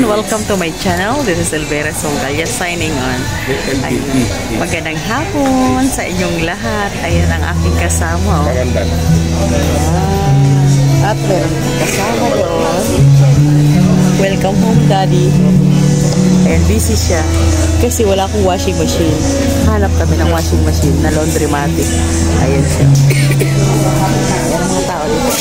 Welcome to my channel. This is Elvira Songalia signing on. Ayun. Magandang hapon sa inyong lahat. Ayan ang aking kasama. At meron kasama doon. Welcome home, Daddy. Ayan, busy siya. Kasi wala akong washing machine. Hanap kami ng washing machine na laundromatic. Ayan siya. Ayan ang mga tao dito.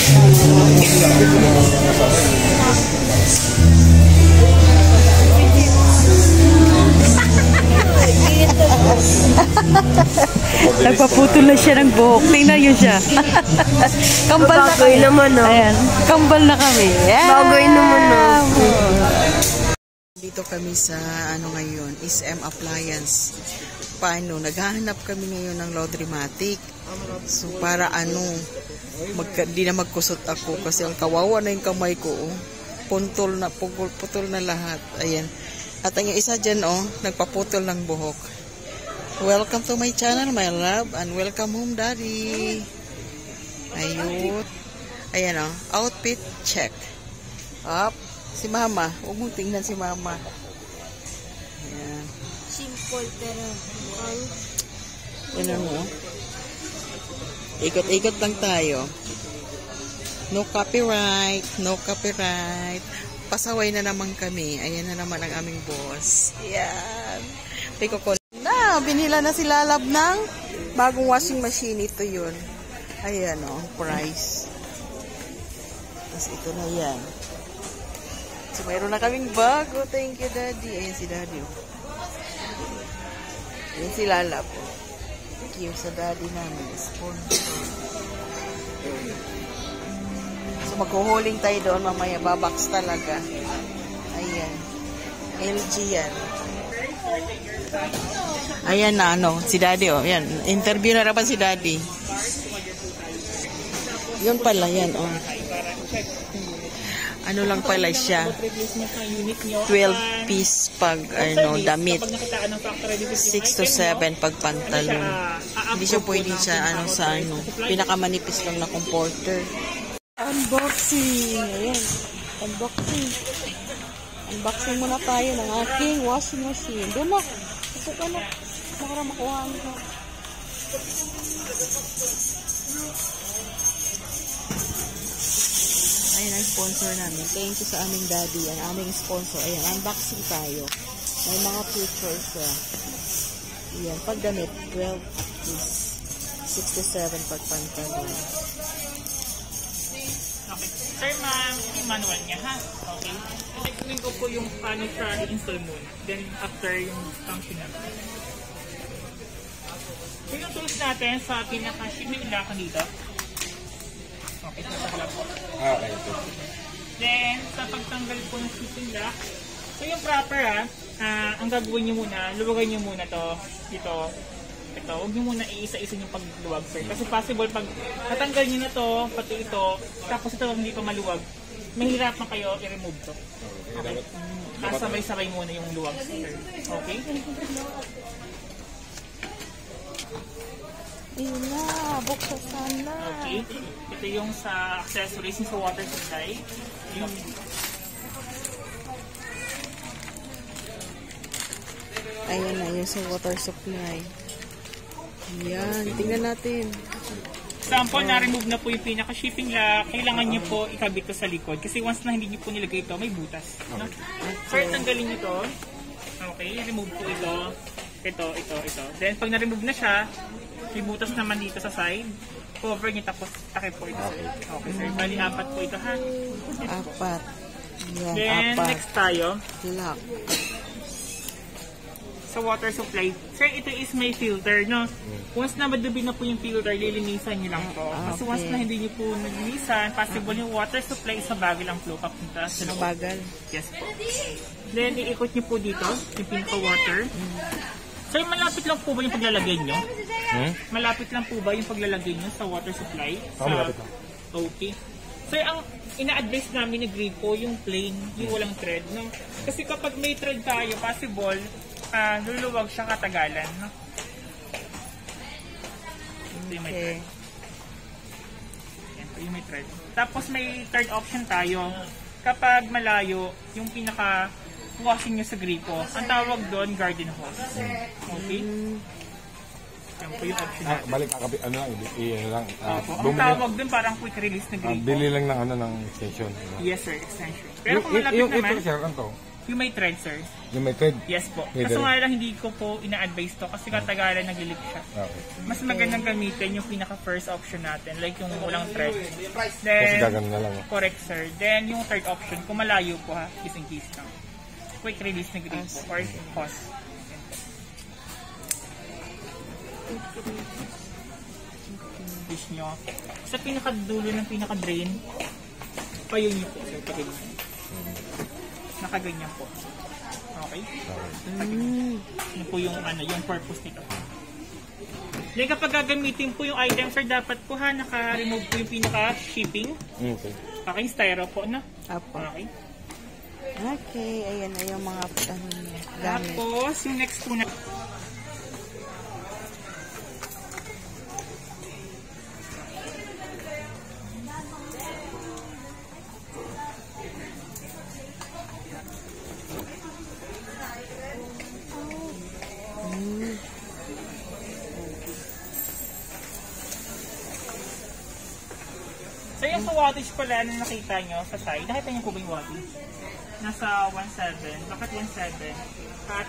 Nagpaputol na siya ng buhok. Tingnan yun siya. Kambal na kami. Naman, no? Ayan. Kambal na kami. Yeah. Bagay naman, no? Dito kami sa ano ngayon, SM Appliance. Paano? Naghahanap kami ngayon ng laundromatic. So para ano, di na magkusot ako kasi ang kawawa na yung kamay ko. Oh. Putol na lahat. Ayan. At ang isa dyan, oh, nagpaputol ng buhok. Welcome to my channel, my love. And welcome home, Daddy. Ayun. Ayan, oh. Outfit check. Up. Si Mama. Huwag mong tingnan si Mama. Ayan. Simple pero yan mo. Ikot-ikot lang tayo. No copyright. No copyright. Pasaway na naman kami. Ayan na naman ang aming boss. Ayan. Pikokon na. Binila na si Lalab ng bagong washing machine. Ito yun. Ayan o. Price. Tapos ito na yan. So mayroon na kaming bago. Thank you, Daddy. Ayan si Daddy. Ayan si Lalab. Thank you sa Daddy namin. Sponsor. So maghuhuling tayo doon mamaya, babox talaga. Ayan. LG yan. Ayan na ano, si Daddy oh. Yan, interview na rapan si Daddy. Yun pala yan oh. Ano lang pala siya. 12 piece pag ano, damit. 6 to 7 pag pantalon. Hindi siya pwede siya ano sa ano, pinakamanipis lang na comforter. Unboxing. Ayan. Unboxing. Unboxing muna tayo ng aking washing machine. Doon na. Ito ka na. Makara makuha ko. Ayan ang sponsor namin. Thank you sa aming Daddy. Ang aming sponsor. Ayan. Unboxing tayo. May mga pictures siya. Ayan. Pagdamit. 12 is 67 pag pantalon. Okay. Sir, ma'am, yung manual niya, ha? Okay. Ikunin ko po yung paano siya i-install muna. Then, after yung function natin. So, yung tools natin sa pinaka-shipping lock dito. Okay, so sa po. Okay. Then, sa pagtanggal po ng shipping lock, so yung proper, ang gagawin nyo muna, luwagay nyo muna to dito. Ito, huwag nyo muna iisa-isa yung pagluwag, sir. Kasi possible, pag natanggal nyo na to, pati ito, tapos ito hindi pa maluwag, mahirapan kayo i-remove to. Okay? Sabay-sabay muna yung luwag, sir. Okay? Ayun na, buksan sana. Okay. Ito yung sa accessories, yung sa water supply. Yung ayan na, yung sa water supply. Ayan, tingnan natin. sample, na-remove na po yung pinaka-shipping lock. Kailangan nyo po ikabit to sa likod. Kasi once na hindi nyo po nilagay ito, may butas. No? First, tanggalin nyo to. Okay, remove po ito. Ito. Then, pag na-remove na siya, may butas naman dito sa side. Cover nyo, tapos takip po ito. Okay, sir. Bali, 4 po ito, ha? 4. Yan, then, 4. next tayo. Lock. Sa water supply. Sir, ito is may filter, no? Once na madubi na po yung filter, lilinisan nyo lang po. Kasi once na hindi nyo po nilinisan, possible yung water supply sa bagal ang flow papunta sa loob. Bagal? Yes po. Then, iikot nyo po dito, yung pinaka-water. Sir, malapit lang po ba yung paglalagay nyo? Malapit lang po ba yung paglalagay nyo sa water supply? Malapit lang. Okay. Sir, ang ina-advise namin ni grade po yung plain, yung walang thread, no? Kasi kapag may thread tayo, possible, luluwag siya katagalan, no? yung may Okay. thread. Yan po yung may thread. Tapos may third option tayo. Kapag malayo, yung pinaka washing nyo sa gripo, ang tawag doon garden hose. Okay? Yan po yung option natin. Balik kakapit, ano lang, ano lang. Opo. Ang tawag doon parang quick release na gripo. Bili lang ng ano ng extension. Yes sir, extension. Pero kung malapit yung naman, ito sir, ano to? yung may thread sir. Yung may thread? Yes po. May Kaso thread. nga lang hindi ko po ina-advise to kasi katagalan nag-leak siya. Okay. Mas magandang gamitin yung pinaka first option natin, like yung walang thread. Kasi Then, gagano na lang. correct sir. Then yung third option, kung malayo po ha, is in case lang. Quick release na grip po, or hose. Fish nyo. Sa pinakadulo ng pinaka-drain, payo nyo po sir, pagganyan. Nakaganyan po. Okay? Yun po yung, ano, yung purpose nito. Then kapag gagamitin po yung item sir, dapat po ha, naka-remove po yung pinaka-shipping. Okay. Okay, styro po na. Apo. Okay. Okay, ayan na yung mga gamit. Tapos, yung next po na... So yung sa wattage pala na nakita nyo sa side, nakita nyo po ba yung wattage? Nasa 1.7. Bakit 1.7?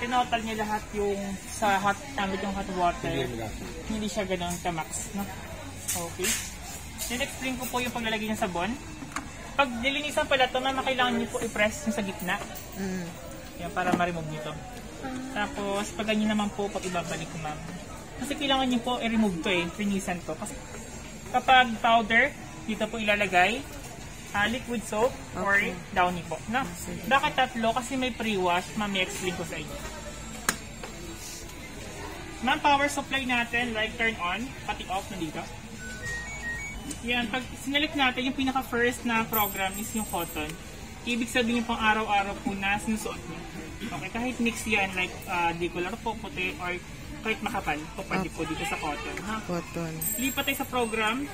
Tinotal niya lahat yung sa hot, yung hot water. Hindi siya ganun ka-max. No? Okay. Then explain ko po yung paglalagay ng sabon. Pag nilinisan pala ito, ma'am, kailangan niyo po i-press yung sa gitna. Yan, para ma-remove nyo to. Tapos, pag ganyan naman po, pag ibabalik ko, ma'am. Kasi kailangan niyo po i-remove to linisan to. Kasi kapag powder, dito po ilalagay, liquid soap or downy po. No? Bakit tatlo? Kasi may pre-wash, ma'am, i-explain ko sa inyo. Ma'am, power supply natin, like turn on, pati off na dito. Yan, pag sinalik natin, yung pinaka-first na program is yung cotton. Ibig sabihin yung pang araw-araw po na sinusuot niyo. Okay, kahit mix yan, like decolor po, puti, or kahit makapal, pwede po dito sa cotton. Ha? Cotton. Lipat tayo sa program.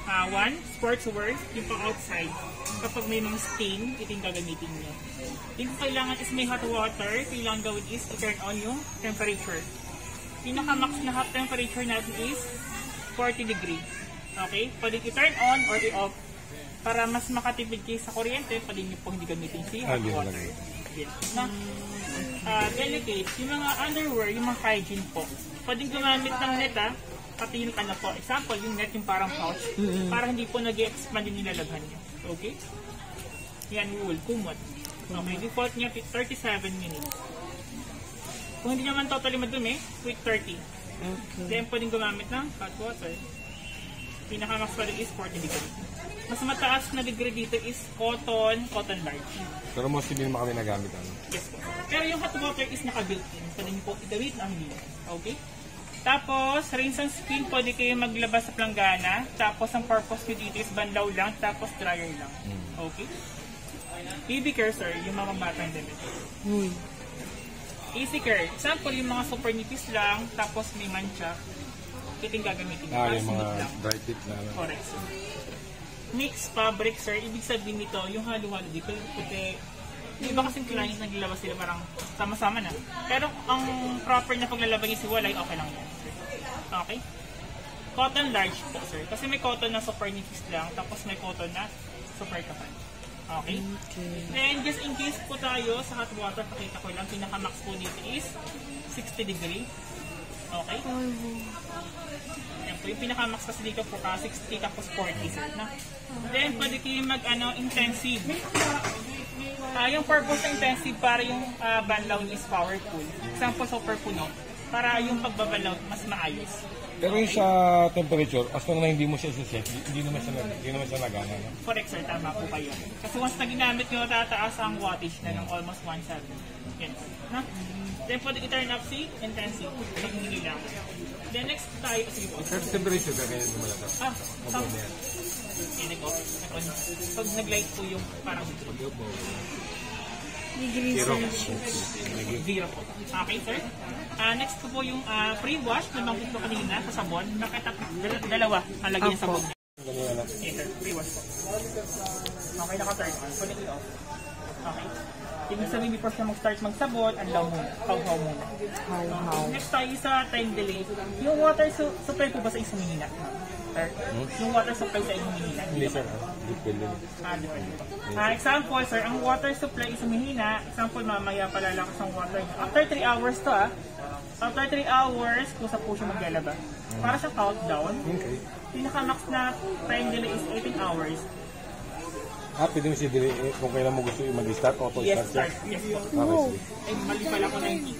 1, sportswear, yung pang outside. Kapag may mga stain, ito yung gagamitin nyo. Yung kailangan is may hot water, kailangan gawin is i-turn on yung temperature. Pinaka-max na hot temperature natin is 40 degree. Okay? Pwede i-turn on or i-off. Para mas makatipid kayo sa kuryente, pwede nyo po hindi gamitin si hot water. Na, delicate, yung mga underwear, yung mga hygiene po, pwedeng gumamit ng net pati yung ano po. Example, yung net yung parang pouch, para hindi po nag-expand yung nilalaghan nyo. Okay? Yan, wool, kumot. Okay, default niya 37 minutes. Kung hindi naman totally madumi, quick 30. Then, pwedeng gumamit ng hot water. Pinaka-max pa rin is 40 degree. Mas mataas na degree dito is cotton large. Pero most hindi naman kami nagamit. Ano? Yes po. Pero yung hot water is naka-built-in. Pwede niyo po i-gawit ang hindi. Okay? Tapos, rinse and spin, pwede kayo maglabas sa planggana. Tapos, ang purpose nyo dito is banlaw lang, tapos dryer lang. Okay? Baby care, sir, yung mga batang damit. Easy care. Example, yung mga super nipis lang, tapos may mancha. Ito yung gagamitin nyo. Yung mga dry tip na. Correct, sir. Mix fabric, sir. Ibig sabihin nito, yung halo-halo dito, puti. Yung iba kasing client naglalabas sila parang sama-sama na. Pero ang proper na paglalabas niya si Walay, okay lang yan. Okay? Cotton large po, sir. Kasi may cotton na super nipis lang, tapos may cotton na super kapal. Okay? Then, just in case po tayo sa hot water, pakita ko lang, pinaka-max po dito is 60 degree. Okay? Yan po, yung pinaka-max kasi dito po 60 tapos 40, sir. Na? Then, pwede kayo intensive. Yung purpose ng intensive para yung banlaw is powerful. Example, super puno. Para yung pagbabalaw mas maayos. Pero yung sa temperature, as long na hindi mo siya set, hindi naman siya nagana. No? Correct, sir. Tama po kayo. Kasi once na ginamit nyo, tataas ang wattage na ng almost 1.7. Yan. No? Then, pwede i-turn up si intensive. Hindi lang. Then, next tayo. Sige po. Sa temperature, ganyan mo lang. Pag nag-light po yung parang Zero po. Okay, sir. Next po yung pre-wash na banggit ko kanina sa sabon. Bakit dalawa ang lagay niya sabon? Okay, sir. Pre-wash po. Okay, naka-turn on. Kunin ko off. Okay. Ibig sabihin before siya mag-start magsabon, andaw muna. How muna. Next tayo sa time delay. Yung water supply po ba sa isang minina? Sir? Yung water supply sa isang minina? Hindi sir, depende. Depende po. Example, sir, ang water supply is humihina. Example, mamaya palalakas ang water niya. After 3 hours to After 3 hours, kusa po siya maglalaba. Para sa countdown, pinaka-max na time delay is 18 hours. Pwede mo siya kung kailan mo gusto mag-start, auto-start siya? Yes po. Okay, Ay, mali pala ko 90.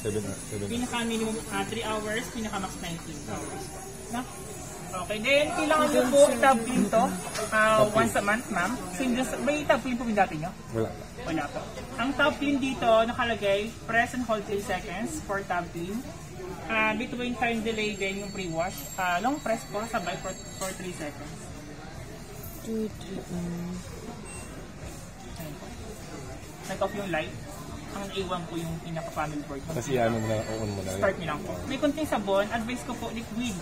7. Pinaka-minimum 3 hours, pinaka-max 19 hours. No? Okay, then kailangan nyo po i-tab-clean to once a month, ma'am. So, may tab-clean po yung dati nyo? Wala po. Ang tab-clean dito, nakalagay, press and hold 3 seconds for tab-clean. Between time delay din yung pre-wash. Long press po, sabay for 3 seconds. Nag-off yung light. Ang iwan po yung pinaka-panel board. Kasi ano mo na, on mo na. Start nyo lang po. May kunting sabon, advice ko po liquid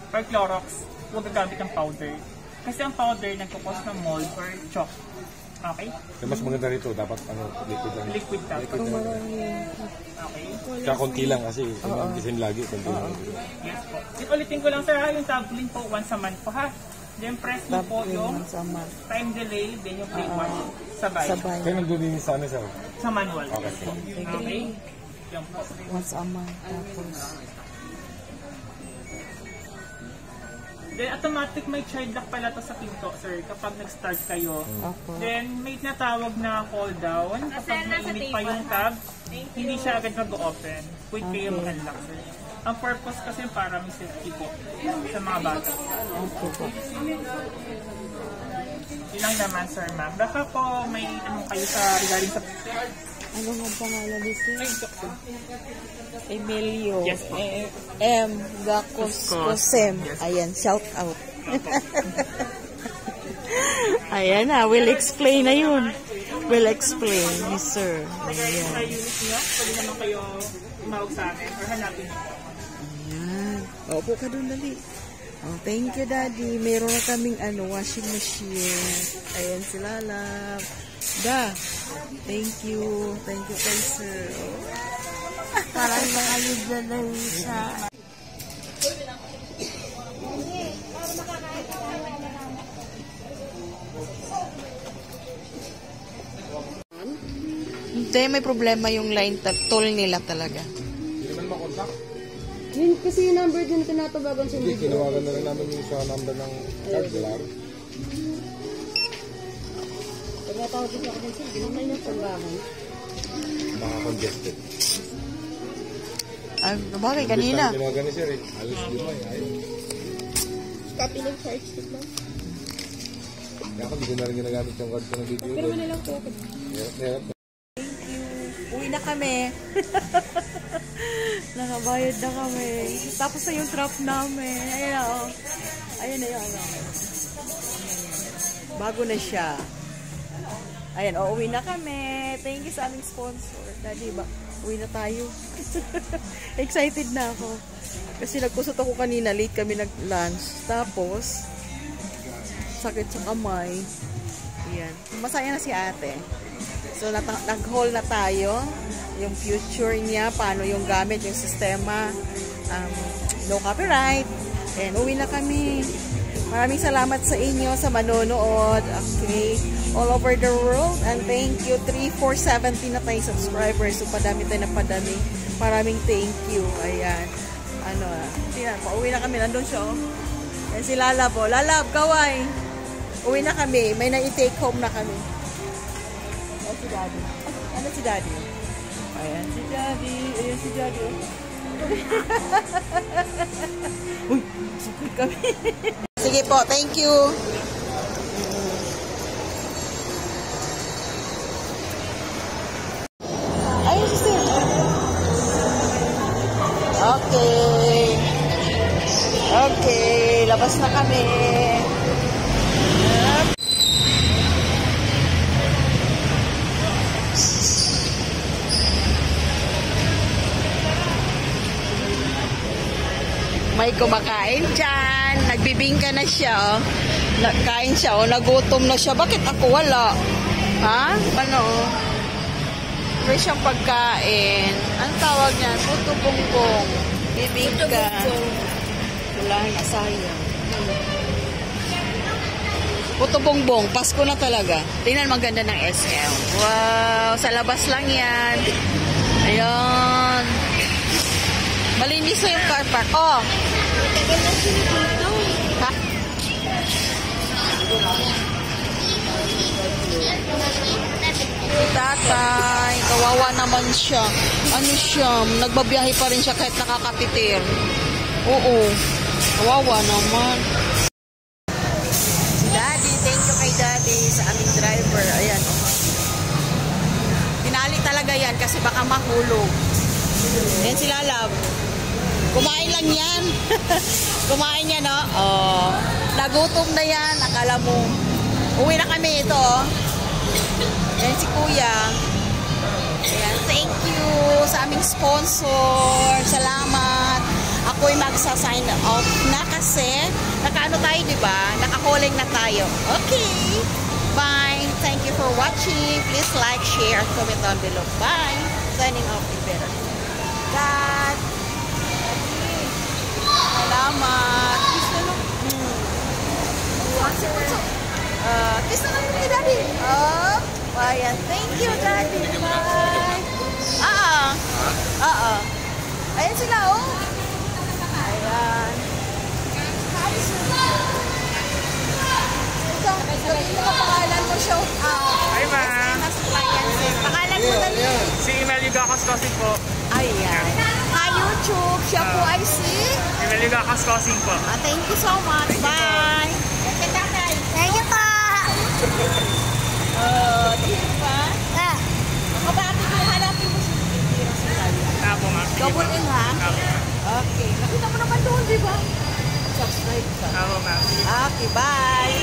or Clorox. Huwag gagamit ng powder. Kasi ang powder nagkukos ng mold or chalk. Okay? Kaya mas maganda rito, dapat liquid lang. Liquid tap. Okay? Kaya konti lang kasi, design lagi, konti lang. Yes po. Ulitin ko lang sir yung tab-clean po once a month po ha. Then press mo po yung time delay, then yung pre-wash. Sabay. Kaya nandun din sa ano sir? Sa manual. Okay. Okay? Yan po. Once a month. Tapos. Then automatic may child lock pala to sa pinto, sir, kapag nag-start kayo. Then may tinatawag na call down. Kapag mainit pa yung tab, hindi siya agad mag-open. Wait kayo mag-unlock, sir. Ang purpose kasi para may safety po sa mga bata. Ilang naman, sir, ma'am. Baka po may tanong kayo sa regarding sa... Ano nga pangalan dito? Emilio. Yes, po. M. Gakos-Kosem. Ayan, shout out. Ayan na, we'll explain na yun. We'll explain, yes sir. Regarding sa unit niyo, pwede naman kayo tumawag sa amin or hanapin niyo. Ayan. Opo ka doon, dali. Oh, thank you, Daddy. Meron na kaming washing machine. Ayan si Lalab. Thank you. Thank you kay sir. Parang nakayod na lang siya. Hindi, may problema yung line toll nila talaga. Hindi naman makontak. Yun kasi yung number din na tinatabagan sa Hindi, kinawagan na lang namin yung sa number ng card. Pag natawag din ako sa ginamay niya sa bahay. Baka congested. Bagay, kanina. Tinawagan ni sir Alis di mo ayaw. Copy ng charge stick lang. Kaya ako, hindi ko na rin ginagamit yung card ko ng video. Pero wala lang po ako. Hirap. Uwi na kami. Nakabayad na kami. Tapos na yung trap namin. Ayan na, oh. Ayan na yun. Bago na siya. Ayan, uwi na kami. Thank you sa aming sponsor. Daddy, uwi na tayo. Excited na ako. Kasi nagkusot ako kanina. Late kami nag-lunch. Tapos, sakit sa kamay. Ayan. Masaya na si ate. So, nag-haul na tayo. Yung future niya, paano yung gamit, yung sistema. No copyright. And uwi na kami. Maraming salamat sa inyo, sa manonood. Okay. All over the world. And thank you. 3,470 na tayong subscribers. So, padami tayo na padami. Maraming thank you. Ayan. Pauwi na kami. Nandun siya, oh. Ayan si Lalab, oh. Lalab, kaway. Uwi na kami. May na-i-take home na kami. Ayan si Daddy. Ano si Daddy? Ayan si Daddy. Ayan si Daddy. Uy, sukit kami. Sige po, thank you. Ayun si Steve. Okay, labas na kami. May kumakain dyan. Nagbibingka na siya, oh. Kain siya, oh. Nagutom na siya. Bakit ako wala? Ha? Ano? May siyang pagkain. Anong tawag niyan? Puto bongbong. Bibingka. Wala na, sayang. Puto bongbong. Pasko na talaga. Tingnan, maganda ng SM. Wow! Sa labas lang yan. Ayan. Malinis na yung car park. Oh! Ha? Tatay, kawawa naman siya. Ano siya? Nagbabiyahe pa rin siya kahit nakakatitir. Oo. Kawawa naman. Si Daddy, thank you kay Daddy sa aming driver. Ayan. Tinali talaga yan kasi baka mahulog. Ayan si Lalab. Kumain lang yan. Kumain yan, no? Oh. Nagutom na yan. Akala mo. Uwi na kami ito, oh. Ayan si Kuya. Ayan, thank you sa aming sponsor. Salamat. Ako'y magsa-sign off na kasi nakaano tayo, di ba? Naka-calling na tayo. Okay. Bye. Thank you for watching. Please like, share, comment down below. Bye. Signing off is better. God. Salamat. Kiss na lang. Kiss na lang kay Daddy. Oh. Ayan. Thank you, Daddy. Bye. Ayan sila, oh. Ayan. Sabihin mo pangalan mo, shout out. Hi, ma'am. Pangalan mo dali. Si Meliga Kaskosing po. Ayan. Hi, YouTube. Siya po ay si... Si Meliga Kaskosing po. Thank you so much. Bye. Thank you pa. Diba? Kabati ko, hanapin mo si Apo, ma'am. Double in, ha? Okay. Nakita mo naman doon, di ba? Subscribe ka. Apo, ma'am. Okay, bye.